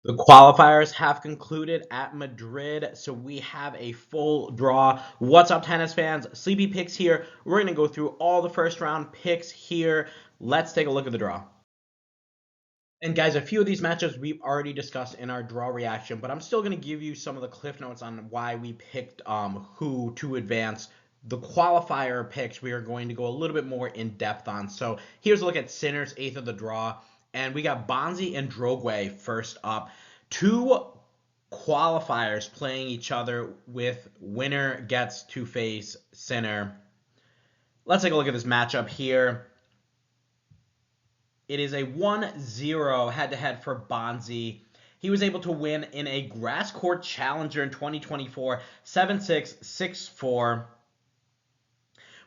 The qualifiers have concluded at Madrid, so we have a full draw. What's up, tennis fans? Sleepy Picks here. We're going to go through all the first round picks here. Let's take a look at the draw. And guys, a few of these matchups we've already discussed in our draw reaction, but I'm still going to give you some of the cliff notes on why we picked who to advance. The qualifier picks we are going to go a little bit more in depth on. So here's a look at Sinner's eighth of the draw, and we got Bonzi and Droguet first up. Two qualifiers playing each other with winner gets to face Sinner. Let's take a look at this matchup here. It is a 1-0 head-to-head for Bonzi. He was able to win in a grass court challenger in 2024, 7-6, 6-4.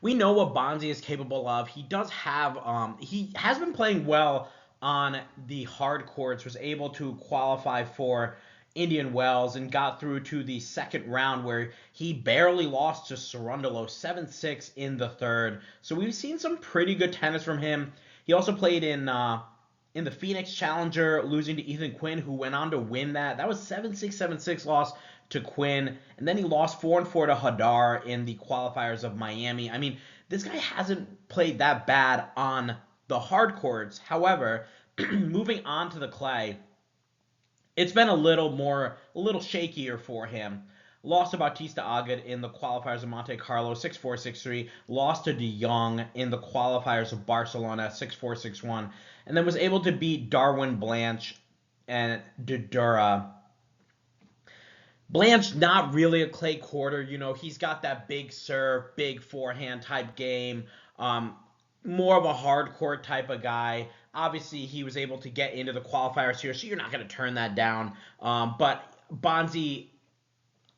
We know what Bonzi is capable of. He does have, he has been playing well on the hard courts, was able to qualify for Indian Wells and got through to the second round where he barely lost to Cerundolo, 7-6 in the third. So we've seen some pretty good tennis from him. He also played in the Phoenix Challenger, losing to Ethan Quinn, who went on to win that. That was 7-6, 7-6 loss to Quinn, and then he lost 4-4 to Jodar in the qualifiers of Miami. I mean, this guy hasn't played that bad on the hard courts. However, moving on to the clay, it's been a little shakier for him. Lost to Bautista Agut in the qualifiers of Monte Carlo, 6-4, 6-3. Lost to Jong in the qualifiers of Barcelona, 6-4, 6-1. And then was able to beat Darwin Blanche and Dudura. Blanche, not really a clay quarter. You know, he's got that big serve, big forehand type game. More of a hard court type of guy. Obviously, he was able to get into the qualifiers here, so you're not going to turn that down. But Bonzi,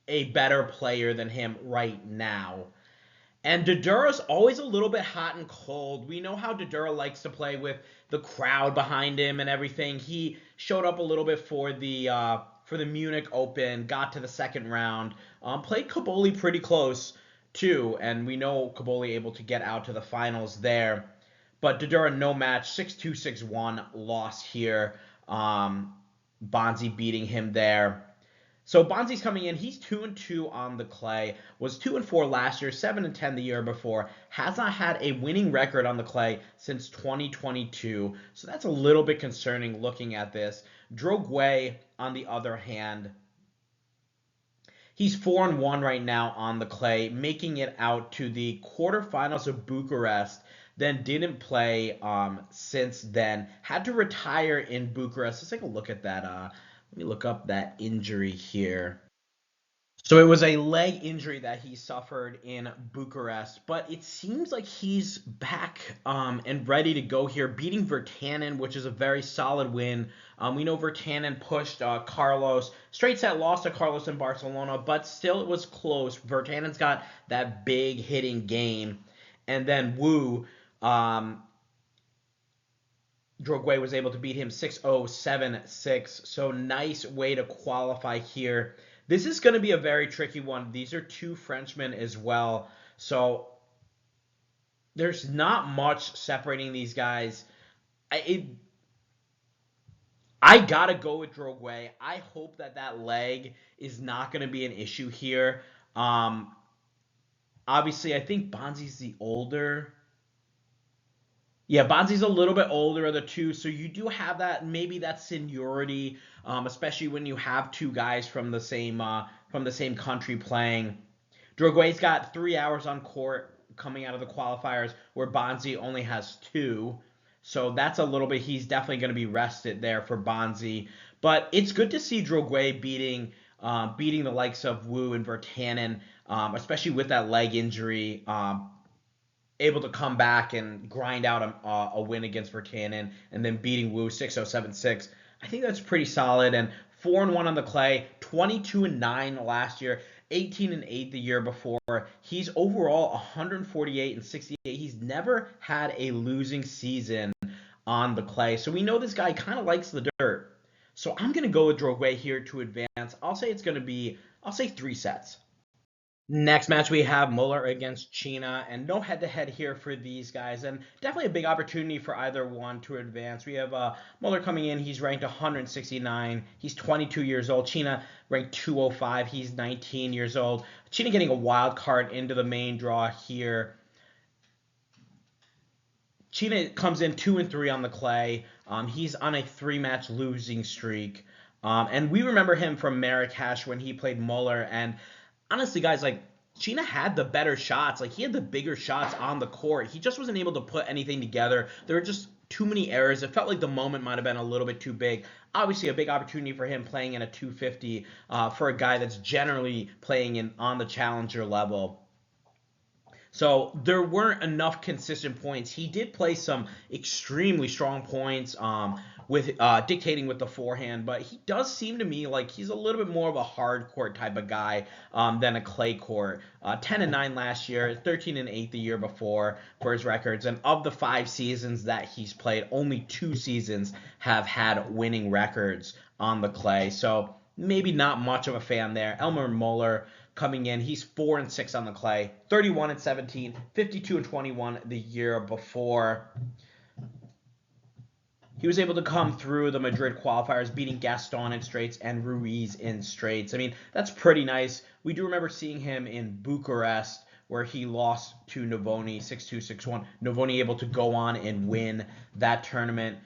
a better player than him right now. And Dudura's always a little bit hot and cold. We know how Dudura likes to play with the crowd behind him and everything. He showed up a little bit for the Munich Open, got to the second round, played Kaboli pretty close too, and we know Kaboli able to get out to the finals there. But Dudura no match, 6-2, 6-1 loss here. Bonzi beating him there. So Bonzi's coming in. He's 2-2 on the clay. Was 2-4 last year, 7-10 the year before. Has not had a winning record on the clay since 2022. So that's a little bit concerning looking at this. Droguet, on the other hand, he's 4-1 right now on the clay, making it out to the quarterfinals of Bucharest. Then didn't play since then. Had to retire in Bucharest. Let's take a look at that. Let me look up that injury here. So it was a leg injury that he suffered in Bucharest, but it seems like he's back and ready to go here, beating Virtanen, which is a very solid win. We know Virtanen pushed Carlos, straight set loss to Carlos in Barcelona, but still it was close. Virtanen's got that big hitting game, and then Wu. Droguet was able to beat him 6-0, 7-6. So nice way to qualify here. This is going to be a very tricky one. These are two Frenchmen as well. So there's not much separating these guys. I got to go with Droguet. I hope that leg is not going to be an issue here. Obviously, I think Bonzi's the older. Yeah, Bonzi's a little bit older of the two, so you do have that seniority, especially when you have two guys from the same country playing. Droguet's got 3 hours on court coming out of the qualifiers, where Bonzi only has two. So that's a little bit. He's definitely going to be rested there for Bonzi, but it's good to see Droguet beating the likes of Wu and Virtanen, especially with that leg injury. Able to come back and grind out a win against Virtanen and then beating Wu 6-0, 7-6. I think that's pretty solid. And 4-1 on the clay, 22-9 last year, 18-8 the year before. He's overall 148 and 68. He's never had a losing season on the clay. So we know this guy kind of likes the dirt. So I'm going to go with Droguet here to advance. I'll say 3 sets. Next match we have Muller against Cina, and no head-to-head here for these guys, and definitely a big opportunity for either one to advance. We have Muller coming in; he's ranked 169. He's 22 years old. Cina ranked 205. He's 19 years old. Cina getting a wild card into the main draw here. Cina comes in 2-3 on the clay. He's on a 3-match losing streak. And we remember him from Marrakesh when he played Muller. And honestly, guys, like, Cina had the better shots. Like, he had the bigger shots on the court. He just wasn't able to put anything together. There were just too many errors. It felt like the moment might have been a little bit too big. Obviously, a big opportunity for him playing in a 250 for a guy that's generally playing on the challenger level. So there weren't enough consistent points. He did play some extremely strong points with dictating with the forehand, but he does seem to me like he's a little bit more of a hard court type of guy than a clay court. 10-9 last year, 13-8 the year before for his records, and of the 5 seasons that he's played, only 2 seasons have had winning records on the clay. So maybe not much of a fan there. Elmer Muller coming in, he's 4-6 on the clay, 31-17, 52-21 the year before. He was able to come through the Madrid qualifiers, beating Gaston in straights and Ruiz in straights. I mean, that's pretty nice. We do remember seeing him in Bucharest, where he lost to Novoni 6-2, 6-1. Novoni able to go on and win that tournament.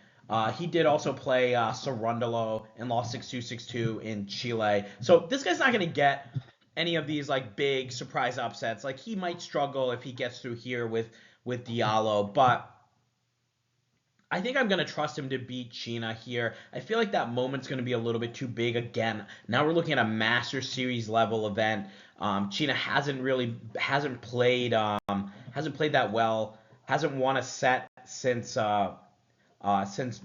He did also play Cerundolo and lost 6-2, 6-2 in Chile. So this guy's not going to get any of these like big surprise upsets. Like, he might struggle if he gets through here with Diallo, but I think I'm going to trust him to beat Cina here. I feel like that moment's going to be a little bit too big again. Now we're looking at a Master Series level event. Cina hasn't played that well. Hasn't won a set since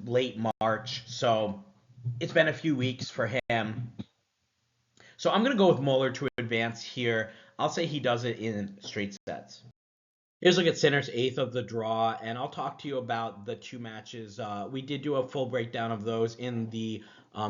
late March. So it's been a few weeks for him. So I'm going to go with Muller to advance here. I'll say he does it in straight sets. Here's a look at Sinner's 8th of the draw, and I'll talk to you about the 2 matches. We did do a full breakdown of those in the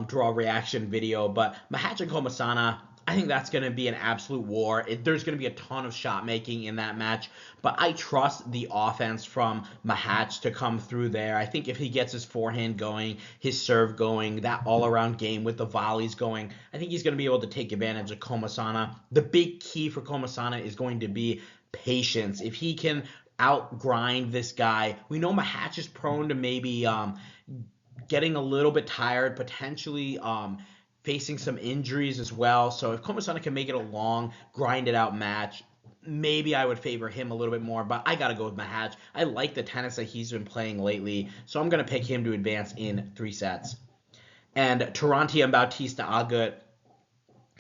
draw reaction video, but Machac and Comesana, I think that's going to be an absolute war. There's going to be a ton of shot making in that match, but I trust the offense from Machac to come through there. I think if he gets his forehand going, his serve going, that all-around game with the volleys going, I think he's going to be able to take advantage of Comesana. The big key for Comesana is going to be patience. If he can outgrind this guy, we know Machac is prone to maybe getting a little bit tired, potentially facing some injuries as well. So if Comesana can make it a long, grinded out match, maybe I would favor him a little bit more, but I got to go with Machac. I like the tennis that he's been playing lately, so I'm going to pick him to advance in 3 sets. And Tirante and Bautista Agut,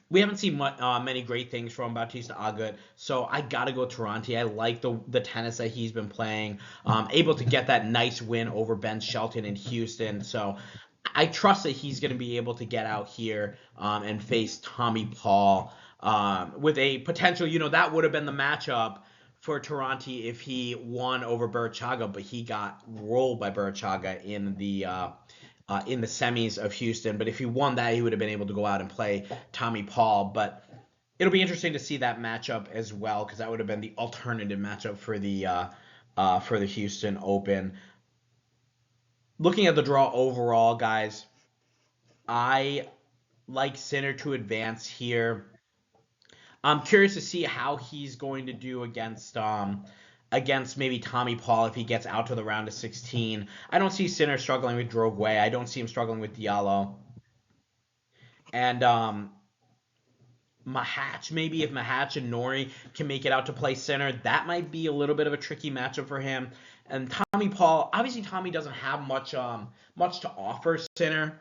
we haven't seen many great things from Bautista Agut, so I got to go Tirante. I like the tennis that he's been playing, able to get that nice win over Ben Shelton in Houston, so I trust that he's going to be able to get out here and face Tommy Paul with a potential, that would have been the matchup for Tirante if he won over Berrettini, but he got rolled by Berrettini in the semis of Houston. But if he won that, he would have been able to go out and play Tommy Paul. But it'll be interesting to see that matchup as well, because that would have been the alternative matchup for the Houston Open. Looking at the draw overall, guys, I like Sinner to advance here. I'm curious to see how he's going to do against maybe Tommy Paul if he gets out to the round of 16. I don't see Sinner struggling with Droguet. I don't see him struggling with Diallo. And Machac, maybe if Machac and Nori can make it out to play Sinner, that might be a little bit of a tricky matchup for him. And Tommy Paul, obviously Tommy doesn't have much to offer Sinner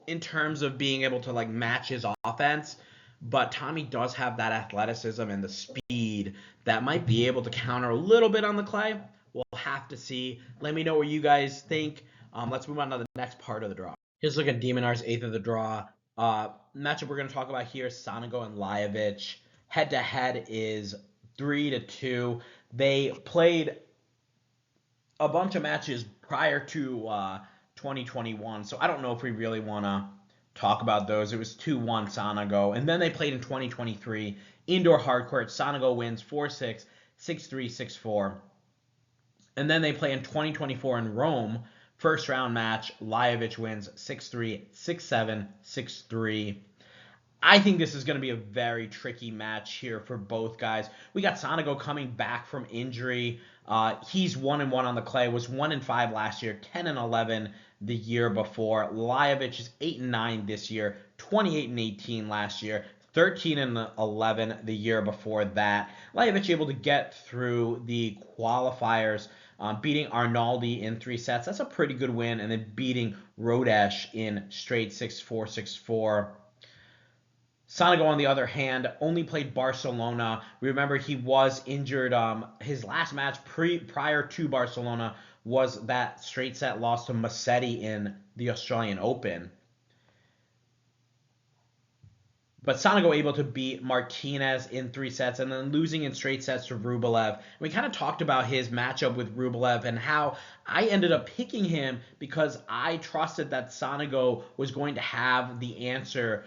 in terms of being able to match his offense, but Tommy does have that athleticism and the speed that might be able to counter a little bit on the clay. We'll have to see. Let me know what you guys think. Let's move on to the next part of the draw. Here's a look at Demonar's 8th of the draw. Matchup we're going to talk about here is Sonego and Lajovic. Head-to-head is 3-2. They played a bunch of matches prior to 2021, so I don't know if we really want to talk about those. It was 2-1 Sonego, and then they played in 2023 indoor hard court. Sonego wins 4-6, 6-3, 6-4. And then they play in 2024 in Rome. First round match, Lajovic wins 6-3, 6-7, 6-3. I think this is going to be a very tricky match here for both guys. We got Sonego coming back from injury. He's 1-1 on the clay, was 1-5 last year, 10-11 the year before. Lajovic is 8-9 this year, 28-18 last year, 13-11 the year before that. Lajovic able to get through the qualifiers, beating Arnaldi in 3 sets. That's a pretty good win, and then beating Rodesh in straight 6-4, 6-4. Sonego, on the other hand, only played Barcelona. Remember, he was injured. His last match prior to Barcelona was that straight set loss to Massetti in the Australian Open. But Sonego able to beat Martinez in 3 sets and then losing in straight sets to Rublev. We kind of talked about his matchup with Rublev and how I ended up picking him because I trusted that Sonego was going to have the answer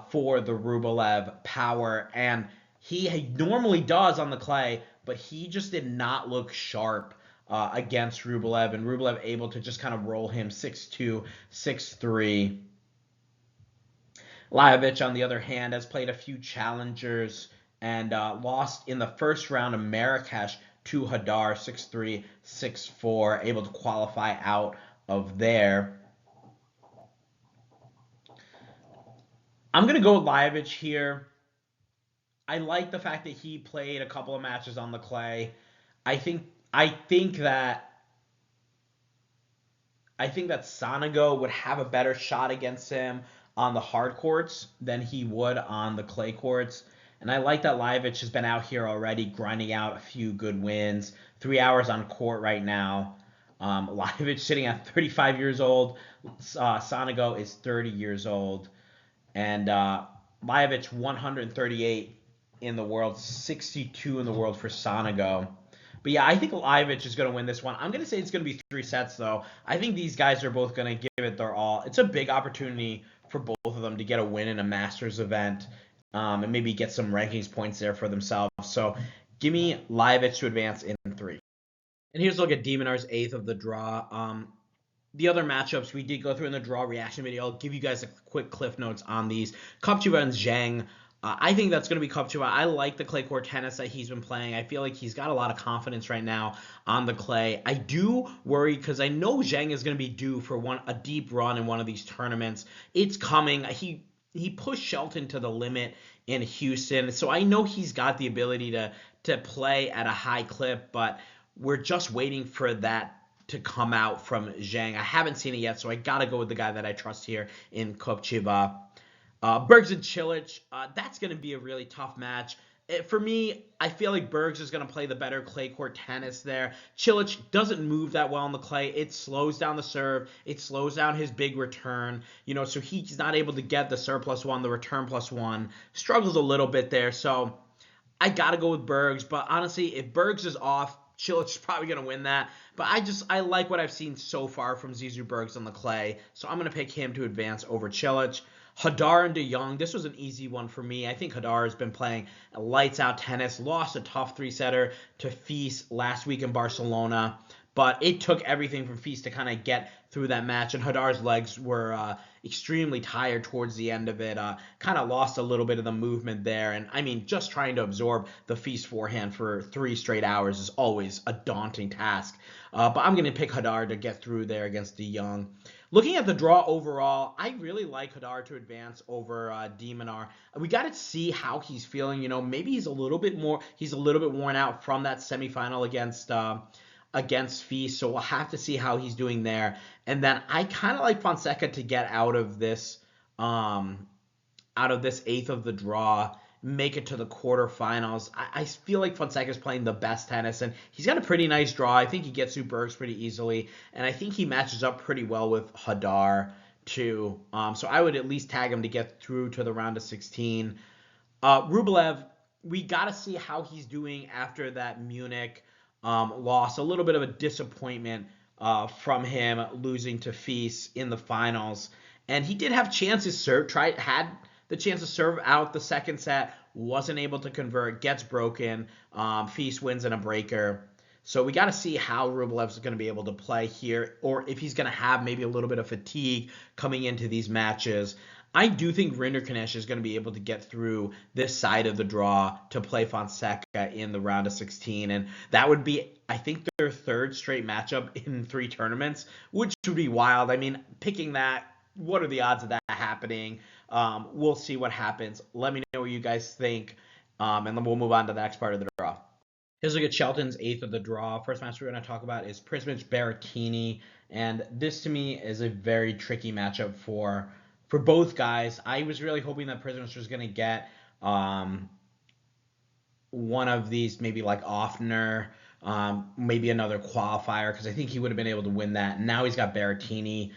for the Rublev power. And he normally does on the clay, but he just did not look sharp against Rublev. And Rublev able to just kind of roll him 6-2, 6-3. Lajovic, on the other hand, has played a few challengers and lost in the first round of Marrakesh to Jodar 6-3, 6-4, able to qualify out of there. I'm going to go with Lajovic here. I like the fact that he played a couple of matches on the clay. I think that Sonego would have a better shot against him on the hard courts than he would on the clay courts. And I like that Lajovic has been out here already grinding out a few good wins. 3 hours on court right now. Lajovic sitting at 35 years old. Sonego is 30 years old. And Lajovic 138 in the world, 62 in the world for Sonego. But yeah, I think Lajovic is going to win this one. I'm going to say it's going to be 3 sets, though. I think these guys are both going to give it their all. It's a big opportunity for both of them to get a win in a Masters event and maybe get some rankings points there for themselves. So give me Lajovic to advance in 3. And here's a look at de Minar's 8th of the draw. The other matchups we did go through in the draw reaction video. I'll give you guys a quick cliff notes on these. Kopriva and Zhang. I think that's going to be Kopriva. I like the clay court tennis that he's been playing. I feel like he's got a lot of confidence right now on the clay. I do worry because I know Zhang is going to be due for a deep run in one of these tournaments. It's coming. He pushed Shelton to the limit in Houston, so I know he's got the ability to play at a high clip, but we're just waiting for that to come out from Zhang. I haven't seen it yet, so I got to go with the guy that I trust here in Kopriva. Bergs and Cilic, that's going to be a really tough match. For me, I feel like Bergs is going to play the better clay court tennis there. Cilic doesn't move that well on the clay. It slows down the serve. It slows down his big return. So he's not able to get the serve +1, the return +1. Struggles a little bit there. So I got to go with Bergs. But honestly, if Bergs is off, Cilic is probably going to win that. But I like what I've seen so far from Zizou Bergs on the clay. So I'm going to pick him to advance over Cilic. Jodar and Jong, this was an easy one for me. I think Jodar has been playing lights-out tennis, lost a tough 3-setter to Fils last week in Barcelona, but it took everything from Fils to kind of get through that match, and Jodar's legs were extremely tired towards the end of it, kind of lost a little bit of the movement there, and I mean, just trying to absorb the Fils forehand for 3 straight hours is always a daunting task, but I'm going to pick Jodar to get through there against de Jong. Looking at the draw overall, I really like Jodar to advance over de Minaur. We got to see how he's feeling. Maybe he's a little bit worn out from that semifinal against Fils, so we'll have to see how he's doing there. And then I kind of like Fonseca to get out of this 8th of the draw, make it to the quarterfinals. I feel like Fonseca's playing the best tennis, and he's got a pretty nice draw. I think he gets through Bergs pretty easily, and I think he matches up pretty well with Jodar too. So I would at least tag him to get through to the round of 16. Rublev, we got to see how he's doing after that Munich loss. A little bit of a disappointment from him losing to Fils in the finals, and he did have chances. Had the chance to serve out the second set, wasn't able to convert, gets broken. Fils wins in a breaker. So we got to see how Rublev is going to be able to play here, or if he's going to have maybe a little bit of fatigue coming into these matches. I do think Rinderknecht is going to be able to get through this side of the draw to play Fonseca in the round of 16, and that would be, I think, their third straight matchup in 3 tournaments, which would be wild. I mean, picking that, what are the odds of that happening? We'll see what happens. Let me know what you guys think, and then we'll move on to the next part of the draw. Here's a look at Shelton's 8th of the draw. First match we're going to talk about is Prizmic Berrettini, and this to me is a very tricky matchup for both guys. I was really hoping that Prizmic was going to get one of these, maybe like Ofner, maybe another qualifier, because I think he would have been able to win that. Now he's got Berrettini.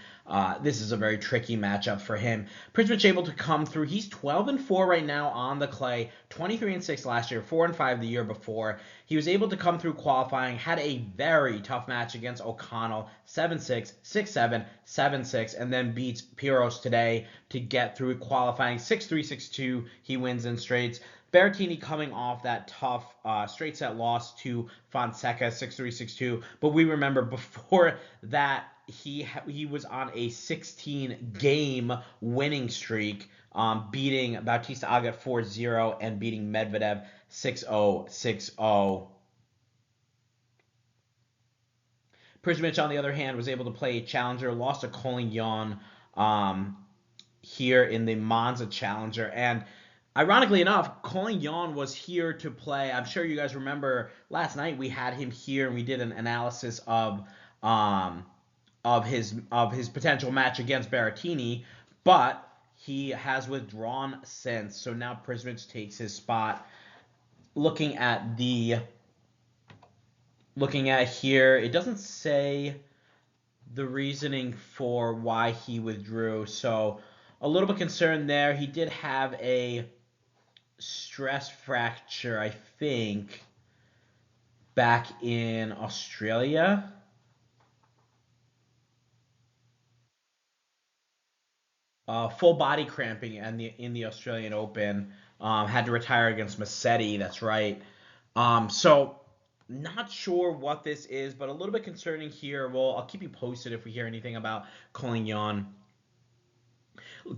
This is a very tricky matchup for him. Prizmic able to come through. He's 12-4 right now on the clay, 23-6 last year, 4-5 the year before. He was able to come through qualifying, had a very tough match against O'Connell, 7-6, 6-7, 7-6, and then beats Piros today to get through qualifying, 6-3, 6-2. He wins in straights. Berrettini coming off that tough straight set loss to Fonseca, 6-3, 6-2. But we remember before that, he was on a 16-game winning streak, beating Bautista Agut 4-0 and beating Medvedev 6-0, 6-0. Prizmic, on the other hand, was able to play a challenger, lost to Collignon here in the Monza Challenger. And ironically enough, Collignon was here to play. I'm sure you guys remember last night we had him here and we did an analysis of his potential match against Berrettini, but he has withdrawn since. So now Prizmic takes his spot. Looking at here, it doesn't say the reasoning for why he withdrew. So a little bit concerned there. He did have a stress fracture, I think, back in Australia. Full body cramping in the Australian Open. Had to retire against Massetti. That's right. So not sure what this is, but a little bit concerning here. Well, I'll keep you posted if we hear anything about Collignon.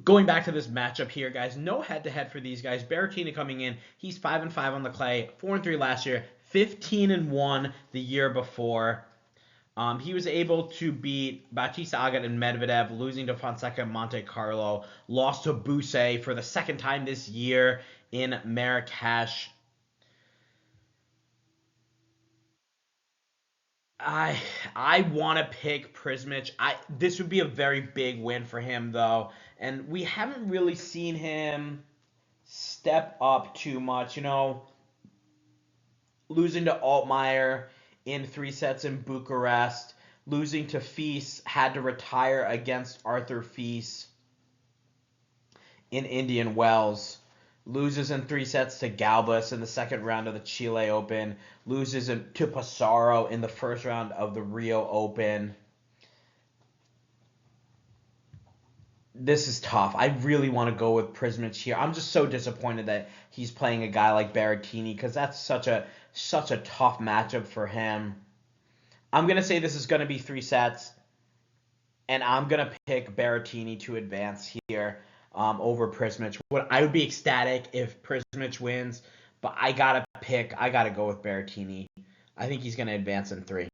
Going back to this matchup here, guys, no head-to-head for these guys. Berrettini coming in, he's 5-5 on the clay, 4-3 last year, 15-1 the year before. He was able to beat Bautista Agut and Medvedev, losing to Fonseca and Monte Carlo. Lost to Buse for the second time this year in Marrakesh. I want to pick Prizmic. This would be a very big win for him, though. And we haven't really seen him step up too much. You know, losing to Altmaier in 3 sets in Bucharest, losing to Fils, had to retire against Arthur Fils in Indian Wells, loses in 3 sets to Galbus in the second round of the Chile Open, loses to Passaro in the first round of the Rio Open. This is tough. I really want to go with Prizmic here. I'm just so disappointed that he's playing a guy like Berrettini, because that's such a tough matchup for him. I'm going to say this is going to be 3 sets, and I'm going to pick Berrettini to advance here over Prizmic. I would be ecstatic if Prizmic wins, but I got to go with Berrettini. I think he's going to advance in 3.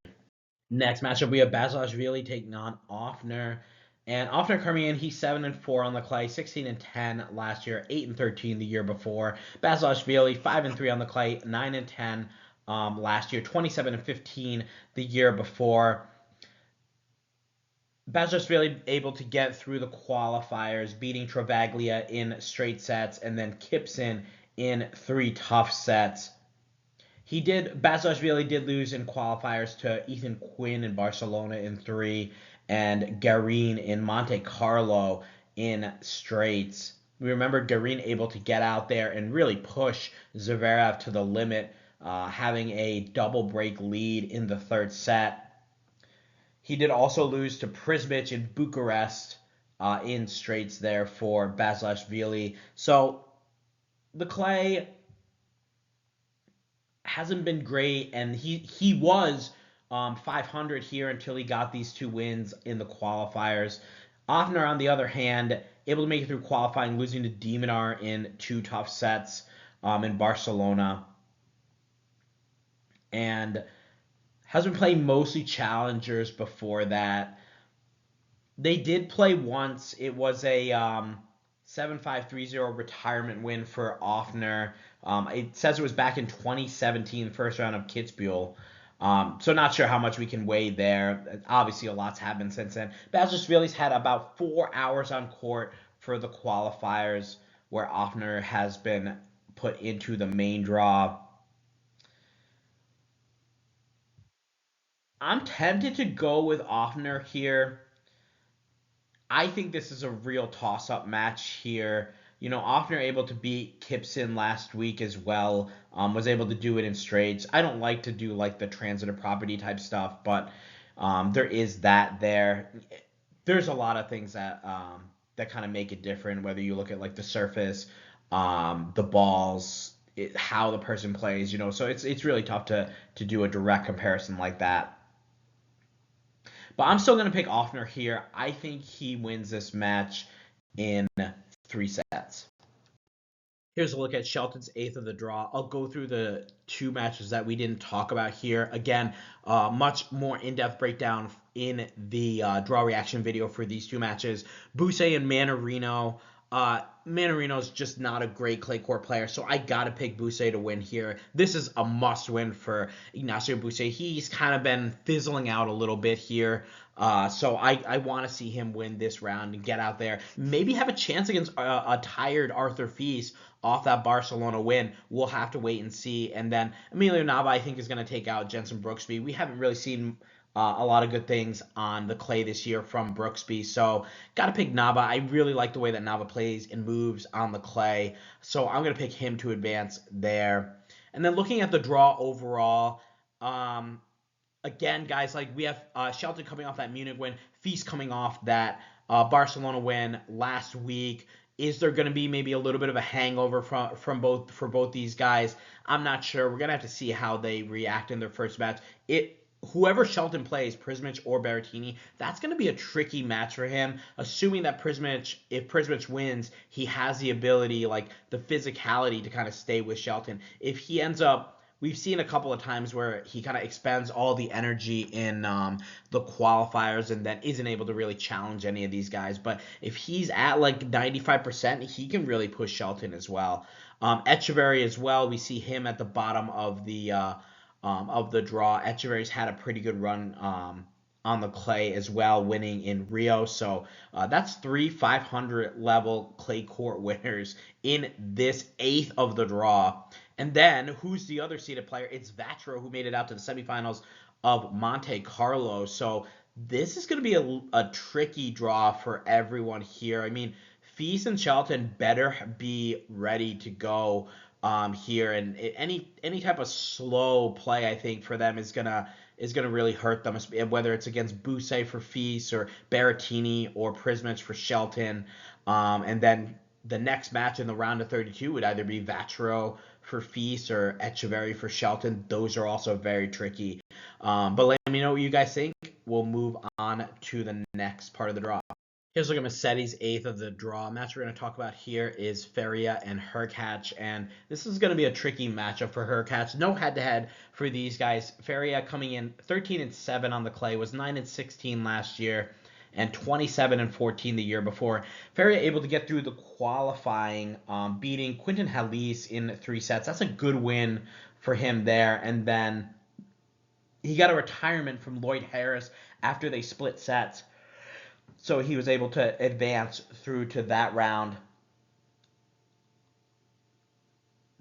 Next matchup, we have Basilashvili taking on Ofner. And Ofner coming in, he's 7-4 on the clay, 16-10 last year, 8-13 the year before. Basilashvili 5-3 on the clay, 9-10 last year, 27-15 the year before. Basilashvili able to get through the qualifiers, beating Travaglia in straight sets, and then Kipson in 3 tough sets. Basilashvili did lose in qualifiers to Ethan Quinn in Barcelona in 3, and Garin in Monte Carlo in straights. We remember Garin able to get out there and really push Zverev to the limit, having a double break lead in the 3rd set. He did also lose to Prizmic in Bucharest in straights there for Basilashvili. So the clay hasn't been great, and he was 500 here until he got these two wins in the qualifiers. Ofner, on the other hand, able to make it through qualifying, losing to Minaur in two tough sets in Barcelona, and has been playing mostly challengers before that. They did play once. It was a 7-5-3-0 retirement win for Ofner. It says it was back in 2017, first round of Kitzbühel. So not sure how much we can weigh there. Obviously, a lot's happened since then. Basilashvili's had about 4 hours on court for the qualifiers, where Ofner has been put into the main draw. I'm tempted to go with Ofner here. I think this is a real toss-up match here. You know, Ofner able to beat Kipson last week as well. Was able to do it in straights. I don't like to do like the transitive property type stuff, but there is that there. There's a lot of things that kind of make it different. Whether you look at like the surface, the balls, how the person plays. You know, so it's really tough to do a direct comparison like that. But I'm still going to pick Ofner here. I think he wins this match in 3 sets. Here's a look at Shelton's eighth of the draw. I'll go through the two matches that we didn't talk about here. Again, much more in-depth breakdown in the draw reaction video for these two matches. Buse and Mannarino. Mannarino's just not a great clay court player, so I gotta pick Buse to win here. This is a must-win for Ignacio Buse. He's kind of been fizzling out a little bit here, so I want to see him win this round and get out there. Maybe have a chance against a tired Arthur Fils off that Barcelona win. We'll have to wait and see. And then Emilio Nava, I think, is going to take out Jensen Brooksby. We haven't really seen a lot of good things on the clay this year from Brooksby. So got to pick Nava. I really like the way that Nava plays and moves on the clay. So I'm going to pick him to advance there. And then looking at the draw overall, again, guys, like we have Shelton coming off that Munich win, Feast coming off that Barcelona win last week. Is there going to be maybe a little bit of a hangover from both these guys? I'm not sure. We're going to have to see how they react in their first match. Whoever Shelton plays, Prizmic or Berrettini, that's going to be a tricky match for him, assuming that if Prizmic wins, he has the ability, like the physicality to kind of stay with Shelton. If he ends up, we've seen a couple of times where he kind of expends all the energy in the qualifiers and then isn't able to really challenge any of these guys. But if he's at like 95%, he can really push Shelton as well. Echeverry as well, we see him at the bottom of the draw. Echeverry's had a pretty good run on the clay as well, winning in Rio. So that's 3 500 level clay court winners in this eighth of the draw. And then who's the other seeded player? It's Vatro, who made it out to the semifinals of Monte Carlo. So this is going to be a tricky draw for everyone here. I mean, Feast and Shelton better be ready to go here, and any type of slow play, I think, for them is gonna really hurt them, whether it's against Buse for Feast or Berrettini or Prizmic for Shelton. And then the next match in the round of 32 would either be Vatro for Feast or Echeverry for Shelton. Those are also very tricky. But let me know what you guys think. We'll move on to the next part of the draw. Here's a look at Massetti's eighth of the draw. Match we're going to talk about here is Faria and Hurkacz, and this is going to be a tricky matchup for Hurkacz. No head-to-head for these guys. Faria coming in 13-7 on the clay, was 9-16 last year, and 27-14 the year before. Faria able to get through the qualifying, beating Quinton Halise in 3 sets. That's a good win for him there, and then he got a retirement from Lloyd Harris after they split sets. So he was able to advance through to that round.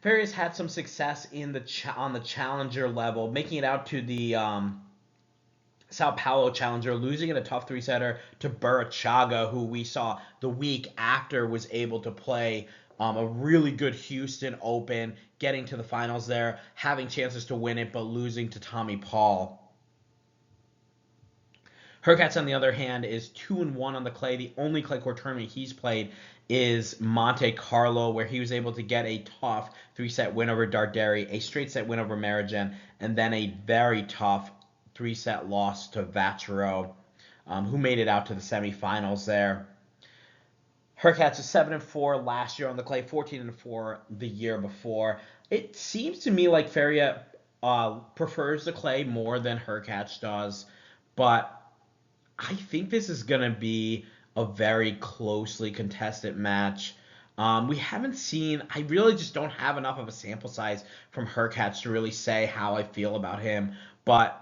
Faria's had some success on the challenger level, making it out to the Sao Paulo Challenger, losing in a tough 3-setter to Burruchaga, who we saw the week after was able to play a really good Houston Open, getting to the finals there, having chances to win it, but losing to Tommy Paul. Hurkacz, on the other hand, is 2-1 on the clay. The only clay court tournament he's played is Monte Carlo, where he was able to get a tough 3-set win over Darderi, a straight set win over Marijan, and then a very tough 3-set loss to Vachero, who made it out to the semifinals there. Hurkacz is 7-4 last year on the clay, 14-4 the year before. It seems to me like Faria prefers the clay more than Hurkacz does, but I think this is going to be a very closely contested match. We haven't seen, I really just don't have enough of a sample size from Hurkacz to really say how I feel about him, but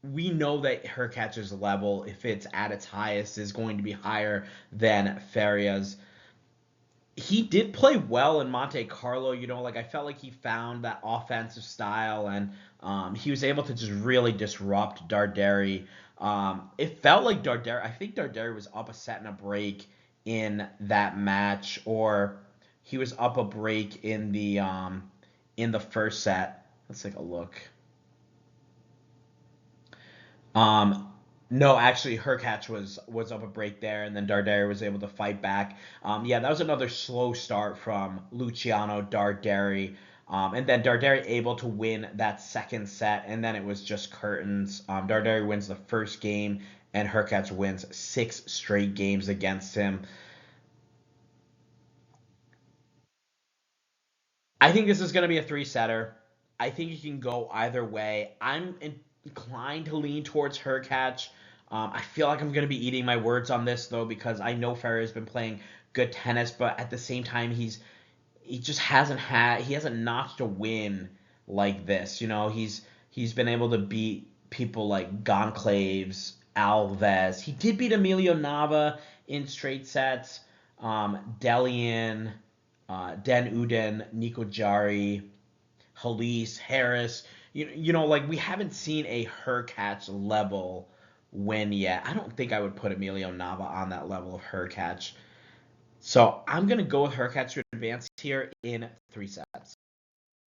we know that Hurkacz's level, if it's at its highest, is going to be higher than Faria's. He did play well in Monte Carlo, I felt like he found that offensive style, and he was able to just really disrupt Darderi. It felt like I think Darderi was up a set and a break in that match, or he was up a break in the first set. Let's take a look. No, actually, Hurkacz was up a break there, and then Darderi was able to fight back. Yeah, that was another slow start from Luciano Darderi. And then Darderi able to win that second set, and then it was just curtains. Darderi wins the first game, and Hurkacz wins 6 straight games against him. I think this is going to be a 3-setter. I think it can go either way. I'm inclined to lean towards Hurkacz. I feel like I'm going to be eating my words on this, though, because I know Faria has been playing good tennis, but at the same time, he just hasn't notched a win like this. He's been able to beat people like Gonclaves, Alves. He did beat Emilio Nava in straight sets. Delian, Den Uden, Nico Jari, Halise, Harris. We haven't seen a Hurkacz level win yet. I don't think I would put Emilio Nava on that level of Hurkacz. So I'm going to go with Hurkacz to advance here in 3 sets.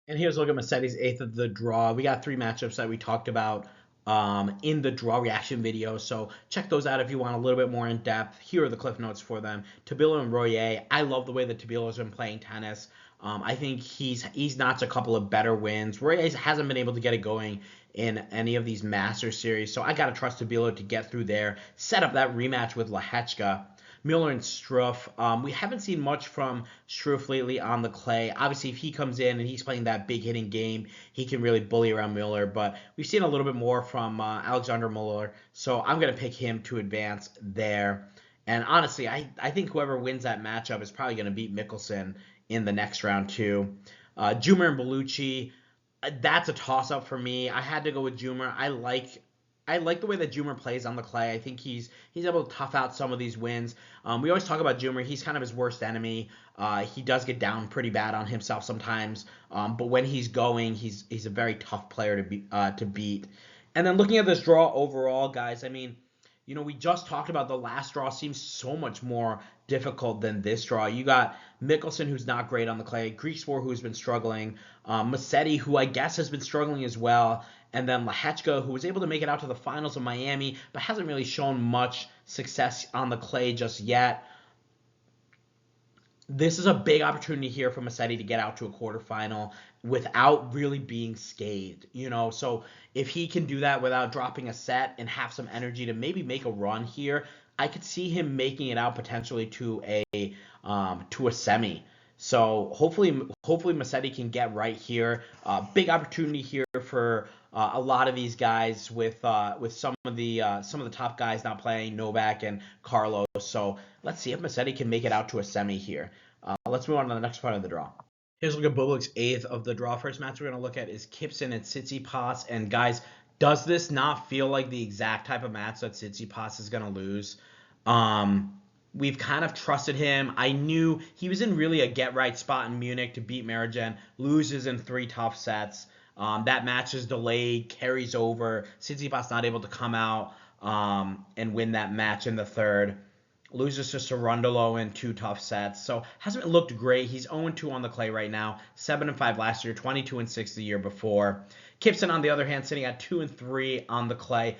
And here's a look at Musetti's 8th of the draw. We got 3 matchups that we talked about in the draw reaction video. So check those out if you want a little bit more in depth. Here are the cliff notes for them. Tabilo and Royer. I love the way that Tabilo has been playing tennis. I think he's notched a couple of better wins. Royer hasn't been able to get it going in any of these Masters series, so I got to trust Tabilo to get through there, set up that rematch with Lehechka. Muller and Struff. We haven't seen much from Struff lately on the clay. Obviously, if he comes in and he's playing that big hitting game, he can really bully around Muller. But we've seen a little bit more from Alexander Muller, so I'm going to pick him to advance there. And honestly, I think whoever wins that matchup is probably going to beat Mickelson in the next round too. Jumer and Bellucci, that's a toss-up for me. I had to go with Jumer. I like the way that Jumer plays on the clay. I think he's able to tough out some of these wins. We always talk about Jumer. He's kind of his worst enemy. He does get down pretty bad on himself sometimes. But when he's going, he's a very tough player to beat. And then looking at this draw overall, guys, I mean, we just talked about the last draw seems so much more difficult than this draw. You got Mickelson, who's not great on the clay, Griekspoor, who's been struggling, Musetti, who I guess has been struggling as well, and then Lehechka, who was able to make it out to the finals of Miami, but hasn't really shown much success on the clay just yet. This is a big opportunity here for Musetti to get out to a quarterfinal without really being scathed, So if he can do that without dropping a set and have some energy to maybe make a run here, I could see him making it out potentially to a semi. So hopefully Musetti can get right here. Big opportunity here for a lot of these guys with some of the top guys not playing, Novak and Carlos. So let's see if Musetti can make it out to a semi here. Let's move on to the next part of the draw. Here's a look at Bublik's 8th of the draw. First match we're going to look at is Kipson and Tsitsipas. And guys, does this not feel like the exact type of match that Tsitsipas is going to lose? We've kind of trusted him. I knew he was in really a get-right spot in Munich to beat Marijan, loses in 3 tough sets. That match is delayed, carries over. Tsitsipas not able to come out and win that match in the third. Loses to Cerundolo in 2 tough sets. So hasn't looked great. He's 0-2 on the clay right now. 7-5 last year, 22-6 the year before. Kipson, on the other hand, sitting at 2-3 on the clay.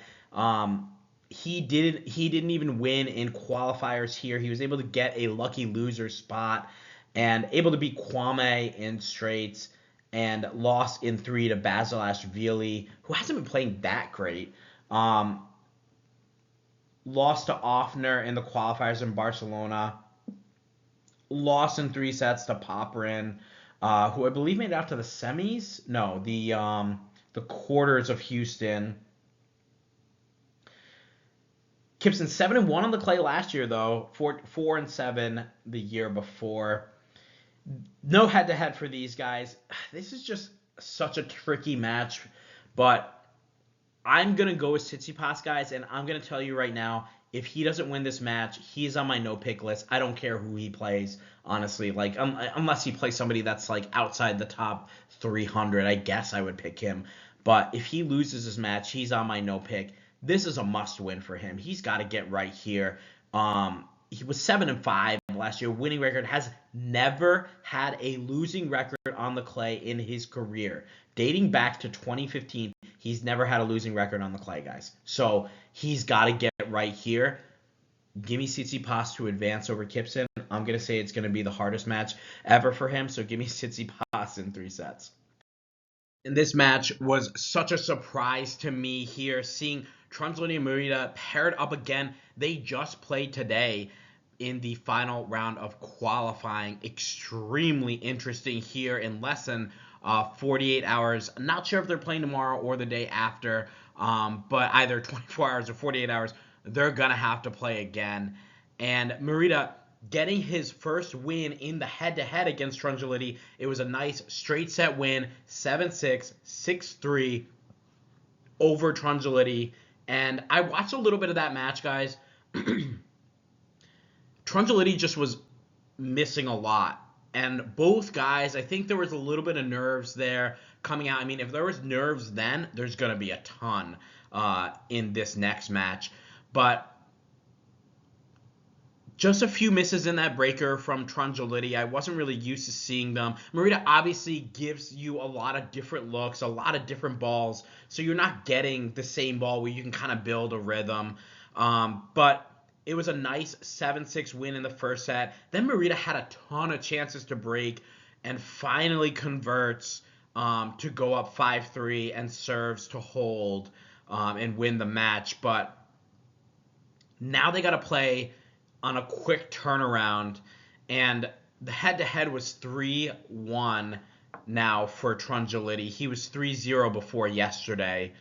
He didn't even win in qualifiers here. He was able to get a lucky loser spot and able to beat Kwame in straights and lost in 3 to Basilashvili, who hasn't been playing that great. Lost to Ofner in the qualifiers in Barcelona. Lost in 3 sets to Poprin, who I believe made it out to the semis. No, the quarters of Houston. Kipson 7-1 on the clay last year though, 4-7 the year before. No head-to-head for these guys. This is just such a tricky match, but I'm going to go with Tsitsipas, guys, and I'm going to tell you right now, if he doesn't win this match, he's on my no-pick list. I don't care who he plays, honestly. Like, unless he plays somebody that's, like, outside the top 300, I guess I would pick him. But if he loses this match, he's on my no-pick. This is a must-win for him. He's got to get right here. He was 7-5 last year. Winning record, has never had a losing record on the clay in his career. Dating back to 2015, he's never had a losing record on the clay, guys. So he's got to get right here. Give me Tsitsipas to advance over Kipson. I'm going to say it's going to be the hardest match ever for him, so give me Tsitsipas in 3 sets. And this match was such a surprise to me here, seeing Trunzolini and Murita paired up again. They just played today in the final round of qualifying. Extremely interesting here in less than 48 hours. Not sure if they're playing tomorrow or the day after, but either 24 hours or 48 hours, they're going to have to play again. And Murita getting his first win in the head-to-head against Trunzolini. It was a nice straight set win, 7-6, 6-3 over Trunzolini. And I watched a little bit of that match, guys. Trunzolini just was missing a lot. And both guys, I think there was a little bit of nerves there coming out. I mean, if there was nerves then, there's going to be a ton in this next match. But just a few misses in that breaker from Trunzolini. I wasn't really used to seeing them. Murita obviously gives you a lot of different looks, a lot of different balls, so you're not getting the same ball where you can kind of build a rhythm. But it was a nice 7-6 win in the first set. Then Murita had a ton of chances to break and finally converts to go up 5-3 and serves to hold and win the match. But now they got to play on a quick turnaround, and the head-to-head was 3-1 now for Trunzolini. He was 3-0 before yesterday.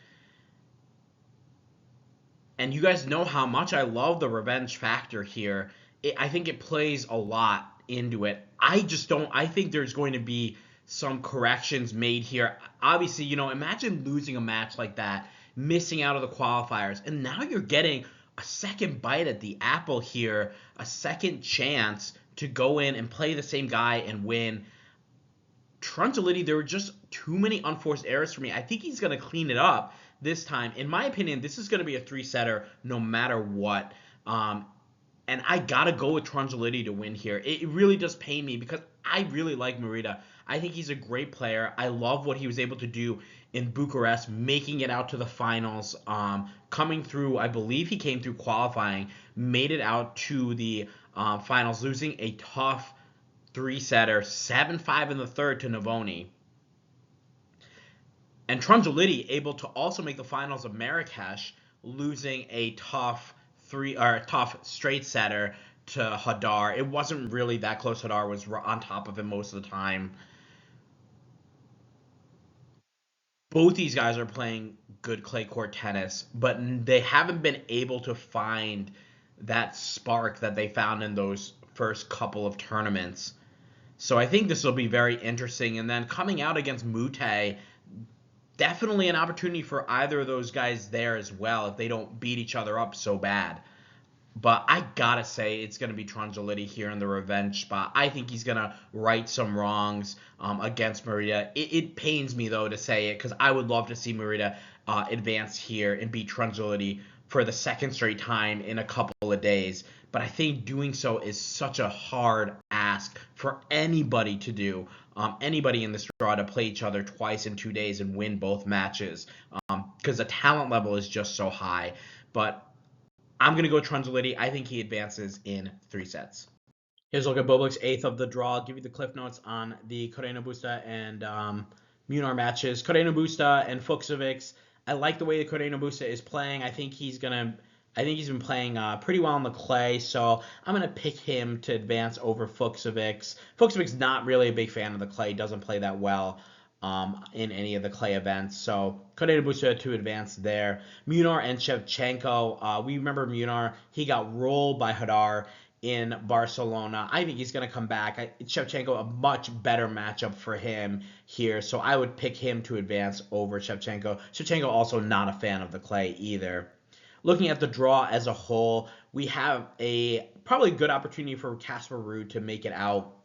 And you guys know how much I love the revenge factor here. I think it plays a lot into it. I think there's going to be some corrections made here. Obviously, imagine losing a match like that, missing out of the qualifiers, and now you're getting a second bite at the apple here, a second chance to go in and play the same guy and win. Trunzolini, there were just too many unforced errors for me. I think he's going to clean it up this time. In my opinion, this is going to be a 3-setter no matter what. And I got to go with Trunzolini to win here. It really does pain me because I really like Murita. I think he's a great player. I love what he was able to do in Bucharest, making it out to the finals, coming through. I believe he came through qualifying, made it out to the finals, losing a tough 3-setter, 7-5 in the third to Navoni. And Trunzolini able to also make the finals of Marrakesh, losing a tough straight setter to Jodar. It wasn't really that close. Jodar was on top of him most of the time. Both these guys are playing good clay court tennis, but they haven't been able to find that spark that they found in those first couple of tournaments. So I think this will be very interesting. And then coming out against Mute, definitely an opportunity for either of those guys there as well if they don't beat each other up so bad. But I gotta say, it's going to be Trunzolini here in the revenge spot. I think he's going to right some wrongs against Murita. It pains me, though, to say it, because I would love to see Murita advance here and beat Trunzolini for the second straight time in a couple of days. but I think doing so is such a hard ask for anybody to do. Anybody in this draw to play each other twice in 2 days and win both matches, because the talent level is just so high. But I'm going to go Trunzoliti. I think he advances in 3 sets. Here's a look at Bublik's 8th of the draw. I'll give you the cliff notes on the Corena Busta and Minaur matches. Corena Busta and Fuchsovics. I like the way the Corena Busta is playing. I think he's been playing pretty well on the clay, so I'm gonna pick him to advance over Fuchsovics. Fuchsovic's not really a big fan of the clay. Doesn't play that well in any of the clay events. So Corena Busta to advance there. Minaur and Shevchenko. We remember Minaur. He got rolled by Jodar in Barcelona. I think he's going to come back. Shevchenko, a much better matchup for him here, so I would pick him to advance over Shevchenko. Shevchenko also not a fan of the clay either. Looking at the draw as a whole, we have a probably good opportunity for Casper Ruud to make it out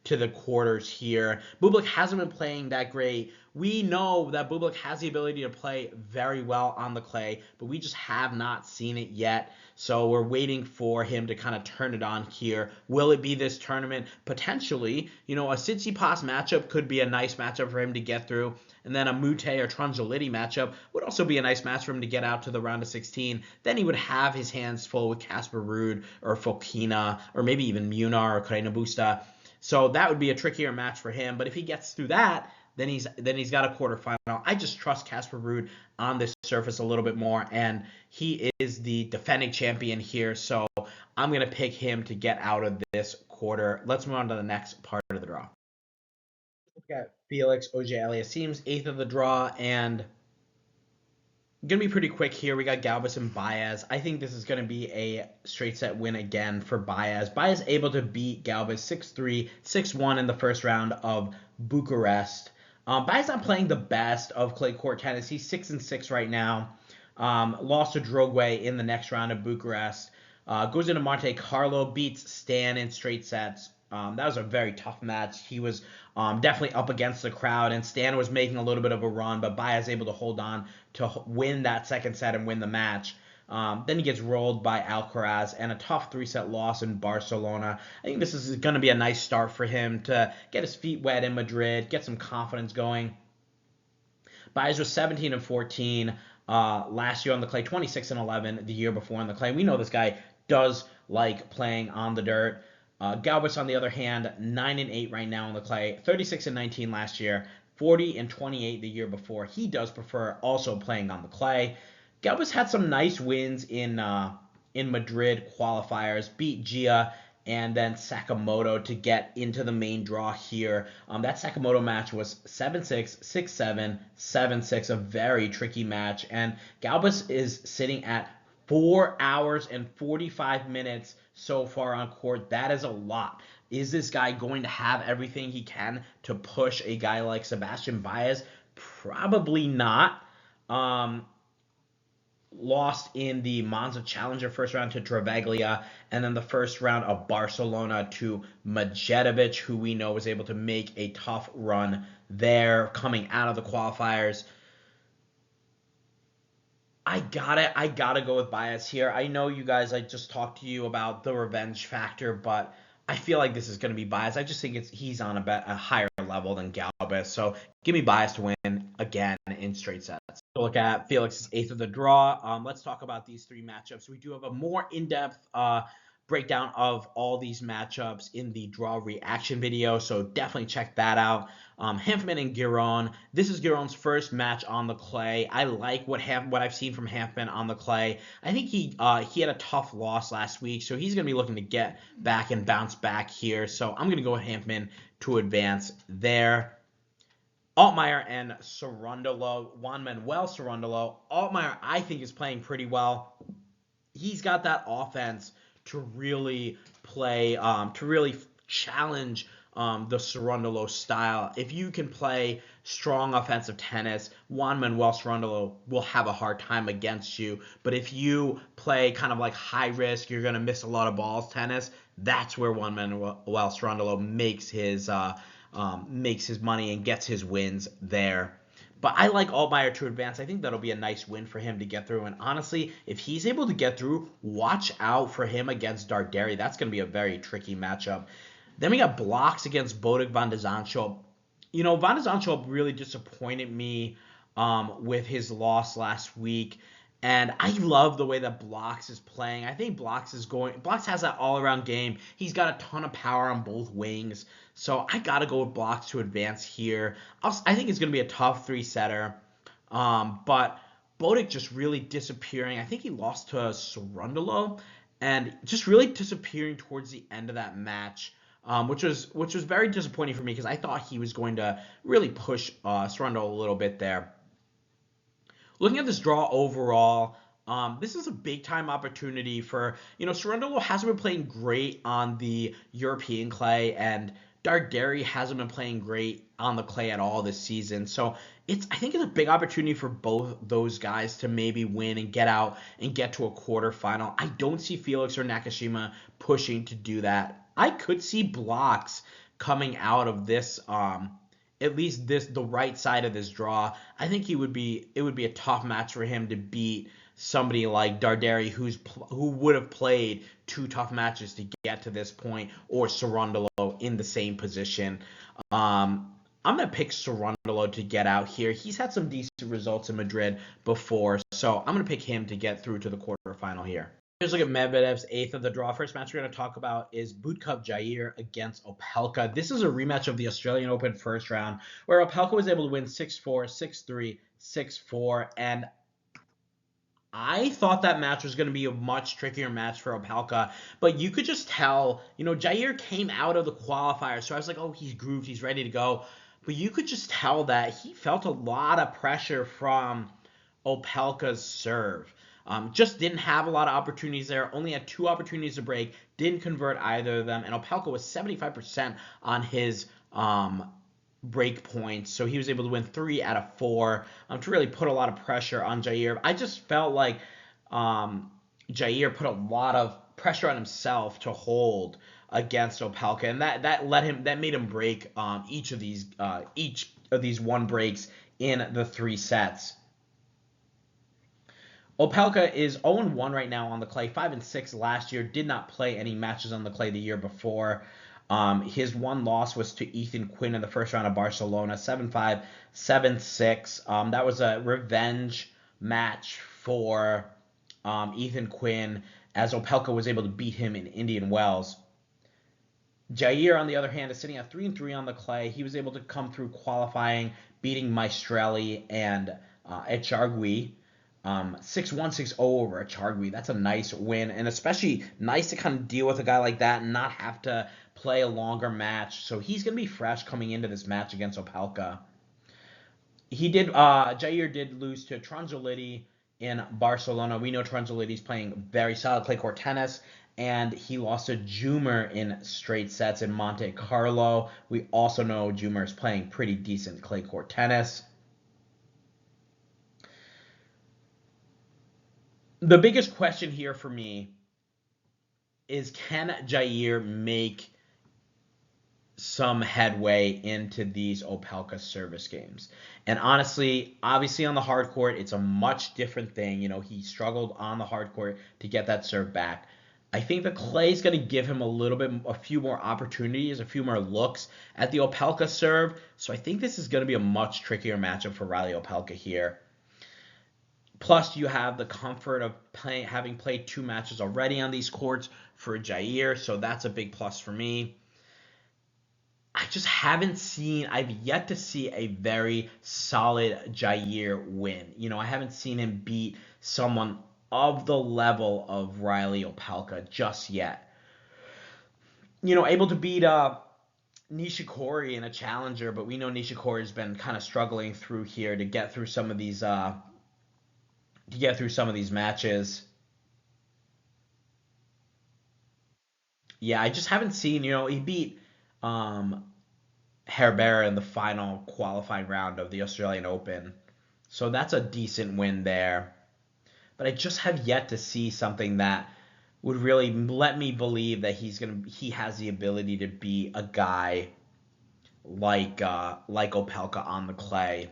to the quarters here. Bublik hasn't been playing that great. We know that Bublik has the ability to play very well on the clay, but we just have not seen it yet. So we're waiting for him to kind of turn it on here. Will it be this tournament? Potentially. A Tsitsipas matchup could be a nice matchup for him to get through. And then a Mute or Trunzoliti matchup would also be a nice match for him to get out to the round of 16. Then he would have his hands full with Casper Ruud or Fokina or maybe even Minaur or Corena Busta. So that would be a trickier match for him. But if he gets through that, then he's got a quarterfinal. I just trust Casper Ruud on this surface a little bit more, and he is the defending champion here. So I'm going to pick him to get out of this quarter. Let's move on to the next part of the draw. Look at Felix Auger Aliassime's 8th of the draw, and going to be pretty quick here. We got Galbis and Baez. I think this is going to be a straight set win again for Baez. Baez able to beat Galbis 6-3, 6-1 in the first round of Bucharest. Baez not playing the best of clay court tennis. He's 6-6 right now. Lost to Droguet in the next round of Bucharest. Goes into Monte Carlo, beats Stan in straight sets. That was a very tough match. He was definitely up against the crowd, and Stan was making a little bit of a run, but Baez able to hold on to win that second set and win the match. Then he gets rolled by Alcaraz and a tough 3-set loss in Barcelona. I think this is going to be a nice start for him to get his feet wet in Madrid, get some confidence going. Baez was 17-14 last year on the clay, 26-11 the year before on the clay. We know this guy does like playing on the dirt. Galbis, on the other hand, 9-8 right now on the clay, 36-19 last year, 40-28 the year before. He does prefer also playing on the clay. Galbis had some nice wins in Madrid qualifiers, beat Gia and then Sakamoto to get into the main draw here. That Sakamoto match was 7-6, 6-7, 7-6, a very tricky match. And Galbis is sitting at 4 hours and 45 minutes so far on court. That is a lot. Is this guy going to have everything he can to push a guy like Sebastian Baez? Probably not. Lost in the Monza Challenger first round to Travaglia, and then the first round of Barcelona to Majetovic, who we know was able to make a tough run there coming out of the qualifiers. I gotta go with Baez here. I know you guys, I just talked to you about the revenge factor, but I feel like this is going to be Baez. I just think he's on a higher level than Galbis. So give me Baez to win again in straight sets. So look at Felix's 8th of the draw. Let's talk about these 3 matchups. We do have a more in-depth breakdown of all these matchups in the draw reaction video, so definitely check that out. Hanfman and Giron. This is Giron's first match on the clay. I like what I've seen from Hanfman on the clay. I think he had a tough loss last week, so he's going to be looking to get back and bounce back here. So I'm going to go with Hanfman to advance there. Altmaier and Cerundolo, Juan Manuel Cerundolo. Altmaier, I think, is playing pretty well. He's got that offense to really play, to really challenge the Cerundolo style. If you can play strong offensive tennis, Juan Manuel Cerundolo will have a hard time against you. But if you play kind of like high risk, you're going to miss a lot of balls tennis, that's where Juan Manuel Cerundolo makes his money and gets his wins there. But I like Altmaier to advance. I think that'll be a nice win for him to get through. And honestly, if he's able to get through, watch out for him against Darderi. That's going to be a very tricky matchup. Then we got blocks against Bodig van de Zandschulp. Van de Zandschulp really disappointed me with his loss last week. And I love the way that Blocks is playing. I think Blocks has that all-around game. He's got a ton of power on both wings. So I got to go with Blocks to advance here. I think it's going to be a tough three-setter. But Bodig just really disappearing. I think he lost to Cerundolo. And just really disappearing towards the end of that match. Which was very disappointing for me because I thought he was going to really push Cerundolo a little bit there. Looking at this draw overall, this is a big-time opportunity for, Cerundolo hasn't been playing great on the European clay, and Darderi hasn't been playing great on the clay at all this season. So I think it's a big opportunity for both those guys to maybe win and get out and get to a quarterfinal. I don't see Felix or Nakashima pushing to do that. I could see Blocks coming out of this at least the right side of this draw. I think it would be a tough match for him to beat somebody like Darderi who would have played 2 tough matches to get to this point, or Cerundolo in the same position. I'm going to pick Cerundolo to get out here. He's had some decent results in Madrid before, so I'm going to pick him to get through to the quarterfinal here. Here's a look at Medvedev's 8th of the draw. First match we're going to talk about is Budkov Jair against Opelka. This is a rematch of the Australian Open first round, where Opelka was able to win 6-4, 6-3, 6-4, and I thought that match was going to be a much trickier match for Opelka, but you could just tell, Jair came out of the qualifier, so I was like, oh, he's grooved, he's ready to go, but you could just tell that he felt a lot of pressure from Opelka's serve. Just didn't have a lot of opportunities there. Only had 2 opportunities to break. Didn't convert either of them. And Opelka was 75% on his break points. So he was able to win 3 out of 4 to really put a lot of pressure on Jair. I just felt like Jair put a lot of pressure on himself to hold against Opelka. And that made him break each of these one breaks in the 3 sets. Opelka is 0-1 right now on the clay, 5-6 last year. Did not play any matches on the clay the year before. His one loss was to Ethan Quinn in the first round of Barcelona, 7-5, 7-6. That was a revenge match for Ethan Quinn, as Opelka was able to beat him in Indian Wells. Jair, on the other hand, is sitting at 3-3 on the clay. He was able to come through qualifying, beating Maestrelli and Echargui. 6-1, 6-0 over Echargui. That's a nice win, and especially nice to kind of deal with a guy like that and not have to play a longer match. So he's going to be fresh coming into this match against Opelka. Jair did lose to Tronzoliti in Barcelona. We know Tronzoliti's playing very solid clay court tennis, and he lost to Jumer in straight sets in Monte Carlo. We also know Jumer is playing pretty decent clay court tennis. The biggest question here for me is, can Jair make some headway into these Opelka service games? And honestly, obviously on the hard court, it's a much different thing. He struggled on the hard court to get that serve back. I think the clay is going to give him a few more opportunities, a few more looks at the Opelka serve. So I think this is going to be a much trickier matchup for Riley Opelka here. Plus, you have the comfort of having played 2 matches already on these courts for Jair, so that's a big plus for me. I've yet to see a very solid Jair win. I haven't seen him beat someone of the level of Riley Opelka just yet. Able to beat Nishikori in a challenger, but we know Nishikori's been kind of struggling through here to get through some of these matches. Yeah, I just haven't seen, he beat Herbert in the final qualifying round of the Australian Open. So that's a decent win there. But I just have yet to see something that would really let me believe that he has the ability to beat a guy like Opelka on the clay.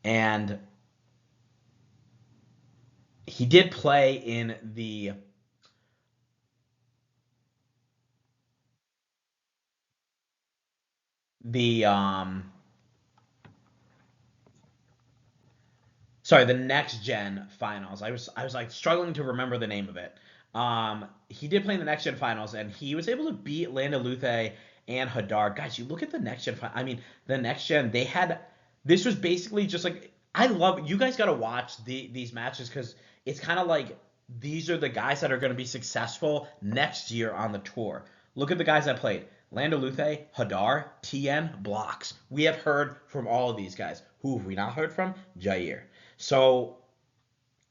And he did play in the the next gen finals. I was like struggling to remember the name of it. He did play in the next gen finals, and he was able to beat Landa Luthe and Jodar. Guys, you look at the next gen. I mean, the next gen, they had. This was basically just like, I love, you guys got to watch these matches, because it's kind of like these are the guys that are going to be successful next year on the tour. Look at the guys that played. Landa Luthe, Jodar, TN, Blocks. We have heard from all of these guys. Who have we not heard from? Jair. So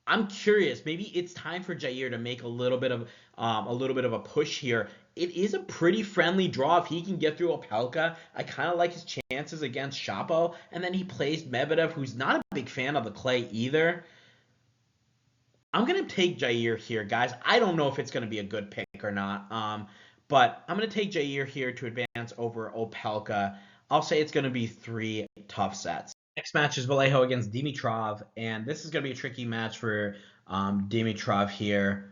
I'm curious. Maybe it's time for Jair to make a little bit of a push here. It is a pretty friendly draw if he can get through Opelka. I kind of like his chances against Shapo, and then he plays Medvedev, who's not a big fan of the clay either. I'm gonna take Jair here, guys. I don't know if it's gonna be a good pick or not. But I'm gonna take Jair here to advance over Opelka. I'll say it's gonna be 3 tough sets. Next match is Vallejo against Dimitrov, and this is going to be a tricky match for Dimitrov here.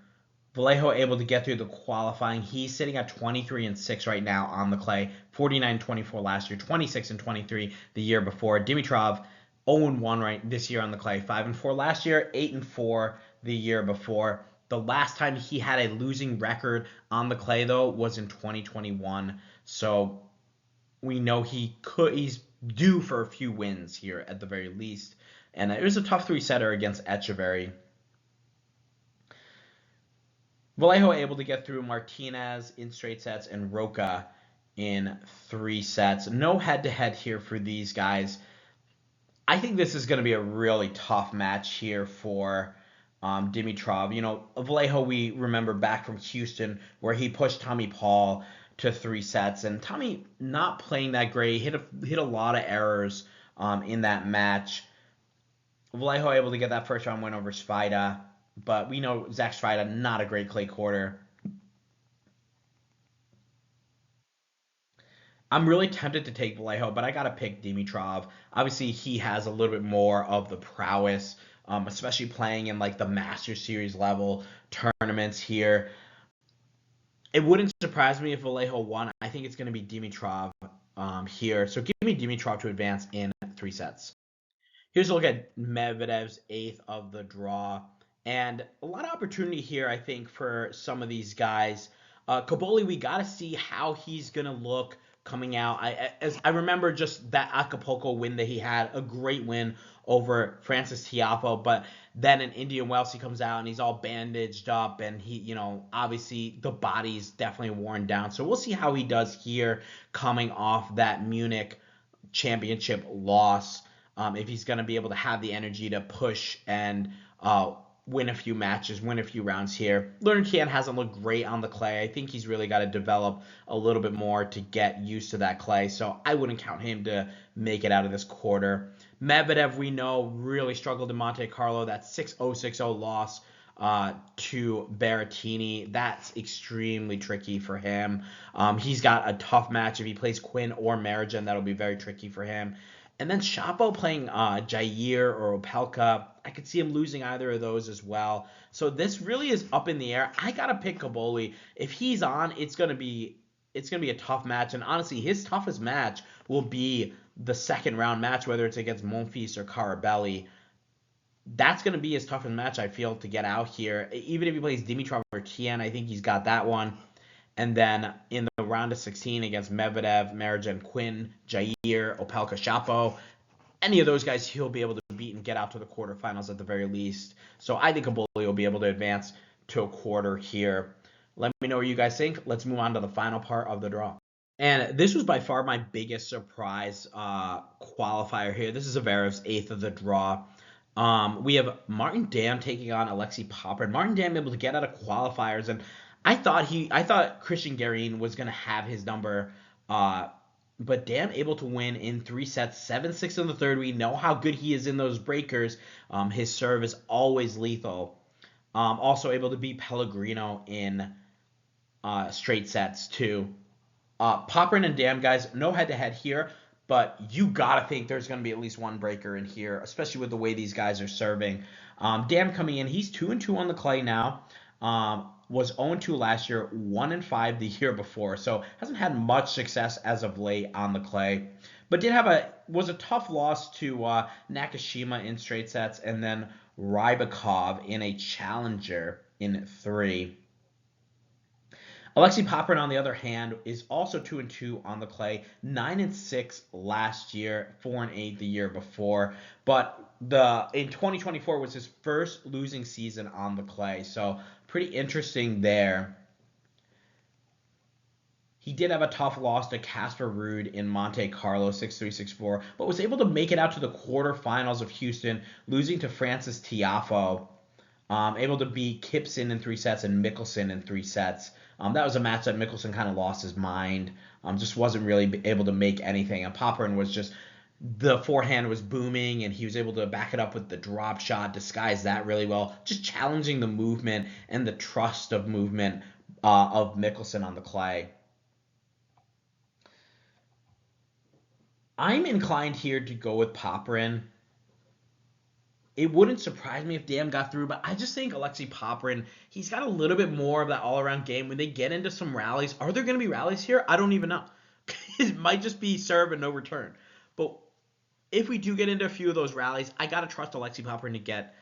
Vallejo able to get through the qualifying. He's sitting at 23-6 right now on the clay. 49-24 last year, 26-23 the year before. Dimitrov 0-1 right this year on the clay. 5-4 last year, 8-4 the year before. The last time he had a losing record on the clay though was in 2021. So we know he's due for a few wins here at the very least. And it was a tough 3-setter against Echeverry. Vallejo able to get through Martinez in straight sets and Roca in 3 sets. No head-to-head here for these guys. I think this is going to be a really tough match here for Dimitrov. You know, Vallejo, we remember back from Houston where he pushed Tommy Paul to 3 sets, and Tommy not playing that great, hit a lot of errors in that match. Vallejo able to get that first round win over Svida, but we know Zach Svida not a great clay quarter. I'm really tempted to take Vallejo, but I gotta pick Dimitrov. Obviously, he has a little bit more of the prowess, especially playing in like the Master Series level tournaments here. It wouldn't surprise me if Vallejo won. I think it's going to be Dimitrov here. So give me Dimitrov to advance in 3 sets. Here's a look at Medvedev's 8th of the draw. And a lot of opportunity here, I think, for some of these guys. Kaboli, we got to see how he's going to look coming out. I remember just that Acapulco win that he had, a great win over Francis Tiafoe, but then in Indian Wells he comes out and he's all bandaged up, and he, you know, obviously the body's definitely worn down. So we'll see how he does here coming off that Munich championship loss. If he's going to be able to have the energy to push and win a few matches, win a few rounds here. Learn Kian hasn't looked great on the clay. I think he's really got to develop a little bit more to get used to that clay. So I wouldn't count him to make it out of this quarter. Medvedev, we know, really struggled in Monte Carlo. That 6-0, 6-0 loss to Berrettini. That's extremely tricky for him. He's got a tough match. If he plays Quinn or Marijan, that'll be very tricky for him. And then Shapo playing Jair or Opelka. I could see him losing either of those as well. So this really is up in the air. I gotta pick Kaboli. If he's on, it's gonna be a tough match. And honestly, his toughest match will be the second round match, whether it's against Monfils or Carabelli. That's gonna be his toughest match, I feel, to get out here. Even if he plays Dimitrov or Tian, I think he's got that one. And then in the round of 16 against Medvedev, Marijan, Quinn, Jair, Opelka, Shapo, any of those guys he'll be able to beat and get out to the quarterfinals at the very least. So I think Kaboli will be able to advance to a quarter here. Let me know what you guys think. Let's move on to the final part of the draw. And this was by far my biggest surprise qualifier here. This is Zverev's 8th of the draw. We have Martin Dam taking on Alexei Popyrin. Martin Dam able to get out of qualifiers, and I thought Christian Garin was gonna have his number, but Dam able to win in 3 sets, 7-6 in the third. We know how good he is in those breakers. His serve is always lethal. Also able to beat Pellegrino in straight sets too. Popyrin and Dam, guys, no head-to-head here, but you got to think there's going to be at least one breaker in here, especially with the way these guys are serving. Dam coming in, he's 2-2 on the clay now. Was 0-2 last year, 1-5 the year before, so hasn't had much success as of late on the clay. But was a tough loss to Nakashima in straight sets, and then Rybakov in a challenger in 3. Alexei Popyrin, on the other hand, is also 2-2 on the clay, 9-6 last year, 4-8 the year before. But in 2024 was his first losing season on the clay, so pretty interesting there. He did have a tough loss to Casper Ruud in Monte Carlo, 6-3, 6-4, but was able to make it out to the quarterfinals of Houston, losing to Francis Tiafoe. Able to beat Kipson in 3 sets and Mickelson in 3 sets. That was a match that Mickelson kind of lost his mind. Just wasn't really able to make anything. And Popyrin was just, the forehand was booming, and he was able to back it up with the drop shot, disguise that really well. Just challenging the movement and the trust of movement of Mickelson on the clay. I'm inclined here to go with Popyrin. It wouldn't surprise me if Dam got through, but I just think Alexei Popyrin, he's got a little bit more of that all-around game. When they get into some rallies, are there going to be rallies here? I don't even know. It might just be serve and no return. But if we do get into a few of those rallies, I got to trust Alexei Popyrin to get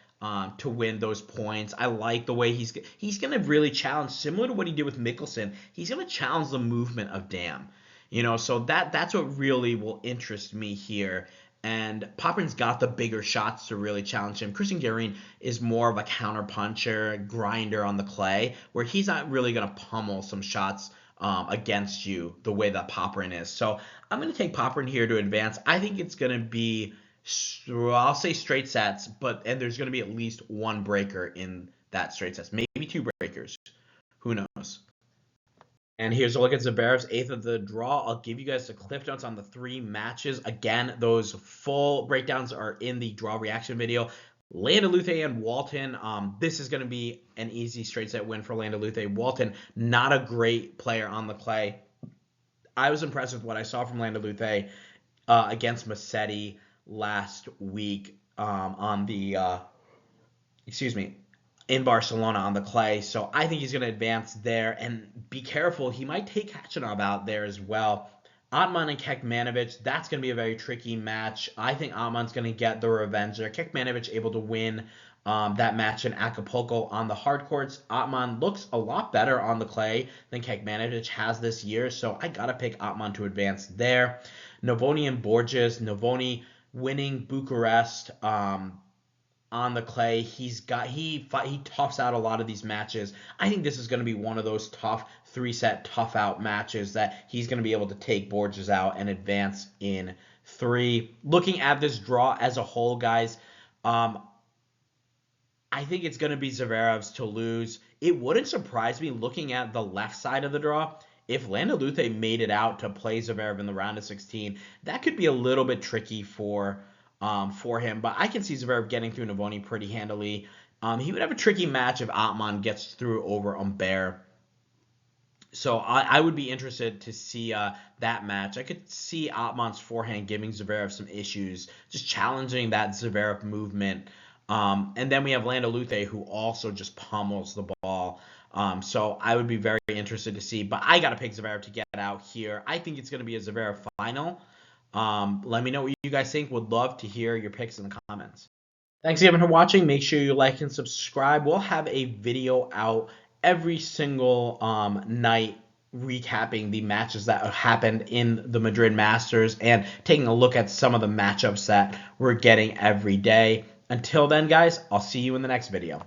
to win those points. I like the way he's going to really challenge, similar to what he did with Mickelson. He's going to challenge the movement of Dam. So that's what really will interest me here. And Popyrin's got the bigger shots to really challenge him. Christian Garin is more of a counterpuncher, grinder on the clay, where he's not really going to pummel some shots against you the way that Popyrin is. So I'm going to take Popyrin here to advance. I think it's going to be, I'll say straight sets, and there's going to be at least one breaker in that straight sets, maybe 2 breakers. Who knows? And here's a look at Zverev's 8th of the draw. I'll give you guys the cliff notes on the 3 matches. Again, those full breakdowns are in the draw reaction video. Landaluce and Walton. This is going to be an easy straight set win for Landaluce. Walton, not a great player on the clay. I was impressed with what I saw from Landaluce against Massetti last week in Barcelona on the clay. So I think he's going to advance there. And be careful, he might take Khachanov out there as well. Otman and Kekmanovic, that's going to be a very tricky match. I think Otman's going to get the revenge there. Kekmanovic able to win that match in Acapulco on the hard courts. Otman looks a lot better on the clay than Kekmanovic has this year, so I got to pick Otman to advance there. Novoni and Borges. Novoni winning Bucharest on the clay. He toughs out a lot of these matches. I think this is going to be one of those tough 3-set tough out matches that he's going to be able to take Borges out and advance in 3. Looking at this draw as a whole, guys, I think it's going to be Zverev's to lose. It wouldn't surprise me, looking at the left side of the draw, if Landaluce made it out to play Zverev in the round of 16. That could be a little bit tricky for him, but I can see Zverev getting through Novoni pretty handily. He would have a tricky match if Otman gets through over Humbert. So I would be interested to see that match. I could see Otman's forehand giving Zverev some issues, just challenging that Zverev movement. And then we have Landaluce, who also just pummels the ball. So I would be very interested to see. But I got to pick Zverev to get out here. I think it's going to be a Zverev final. Let me know what you guys think. Would love to hear your picks in the comments. Thanks again for watching. Make sure you like and subscribe. We'll have a video out every single night recapping the matches that happened in the Madrid Masters and taking a look at some of the matchups that we're getting every day. Until then, guys, I'll see you in the next video.